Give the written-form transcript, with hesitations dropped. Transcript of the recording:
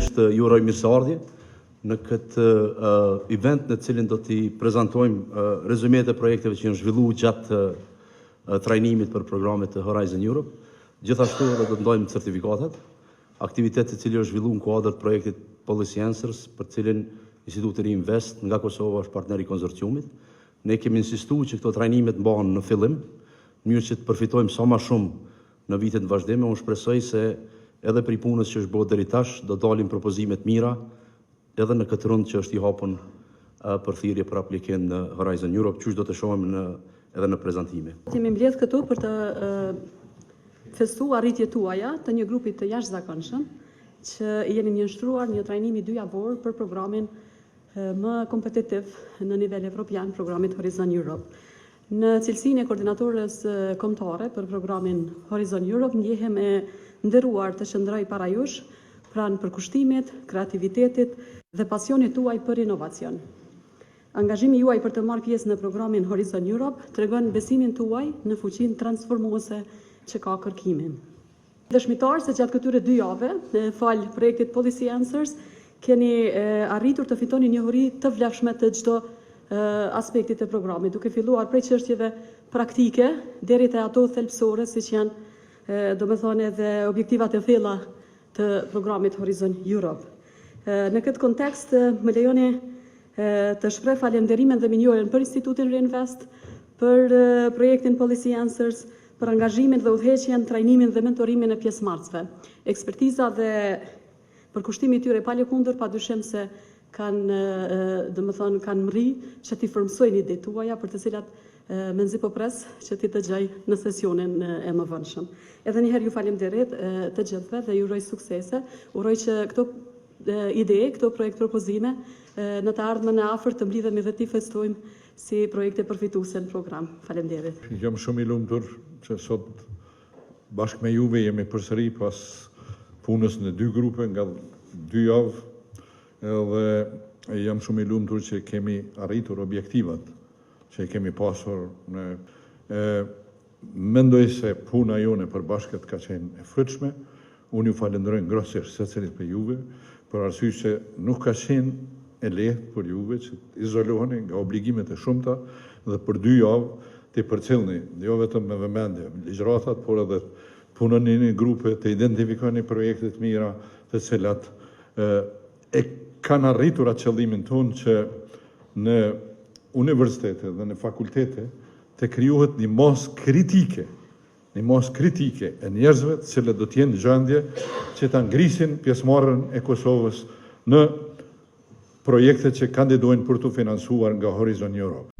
fillimisht ju uroj mirëseardhje në këtë event në cilin do t'i prezantojmë rezumet e projekteve që janë zhvilluar gjatë trajnimit për programet të Horizon Europe. Gjithashtu edhe do të ndajmë certifikatat, aktivitet të cili është zhvilluar në kuadër të projektit Policy Answers, për cilin Instituti Reinvest nga Kosova është partner i konsorciumit. Ne kemi insistuar që këto trajnime të mbahen në fillim, në mënyrë që të përfitojmë sa më shumë në vitet të vazhdimshme. Unë shpresoj se edhe për punës që është bërë deri tash do dalin propozime të mira edhe në këtë rund që është i hapur për thirrje për aplikim në Horizon Europe, që do të shohim edhe në prezantime. Jemi mbledh këtu për të festuar arritjet tuaja të një grupi të jashtëzakonshëm që jeni nënshtruar një trajnimi 2 javor për programin më kompetitiv në nivel evropian, programit Horizon Europe. Në cilësinë e koordinatorës kombëtare për programin Horizon Europe, ndjehem e nderuar të shndroj para jush pranë përkushtimit, kreativitetit dhe pasionit tuaj për inovacion. Angazhimi juaj për të marrë pjesë në programin Horizon Europe tregon besimin tuaj në fuqinë transformuese që ka kërkimi. Dëshmitar se gjatë këtyre 2 jave, fal projektit Policy Answers, keni arritur të fitoni njohuri të vlefshme të çdo aspektit të programit, duke filluar prej çështjeve praktike deri te ato thelbësore, siç janë domethënë edhe objektivat e thella të programit Horizon Europe. Në këtë kontekst, më lejoni të shpreh falënderimin dhe minjoren për Institutin Reinvest, për projektin Policy Answers, për angazhimin dhe udhëheqjen, trajnimin dhe mentorimin e pjesëmarrësve. Ekspertiza dhe përkushtimi i tyre pa lëkundër, padyshim se kanë mri që t'i formsojnë idetë tuaja, për të cilat menzi po pres që ti të gjej në sesionin e mëvonshëm. Edhe një herë ju falemnderit të gjithëve dhe ju uroj suksese. Uroj që këto ide, këto projekt propozime në të ardhmen e afërt të mblidhemi dhe t'i festojmë si projekte përfituese në program. Falemnderit. Jam shumë i lumtur që sot bashkë me juve jemi përsëri pas punës në 2 grupe nga 2 javë, edhe jam shumë i lumtur që kemi arritur objektivat që kemi pasur mendoj se puna jone për bashkët ka qenë e frytshme. Unë ju falenderoj ngrosisht secilit për juve, për arsye se nuk ka qenë e lehtë për juve që izoloheni nga obligimet e shumta dhe për 2 javë të përcjellni, jo vetëm me vëmendje ligjëratat, por edhe punoni në grupe, të identifikoni projekte të mira, të cilat e kanë arritur atë qëllimin tonë që në universitete dhe në fakultete të krijohet një masë kritike e njerëzve të cilët do të jenë në gjendje që ta ngrisin pjesëmarrjen e Kosovës në projekte që kandidojnë për të financuar nga Horizon Europe.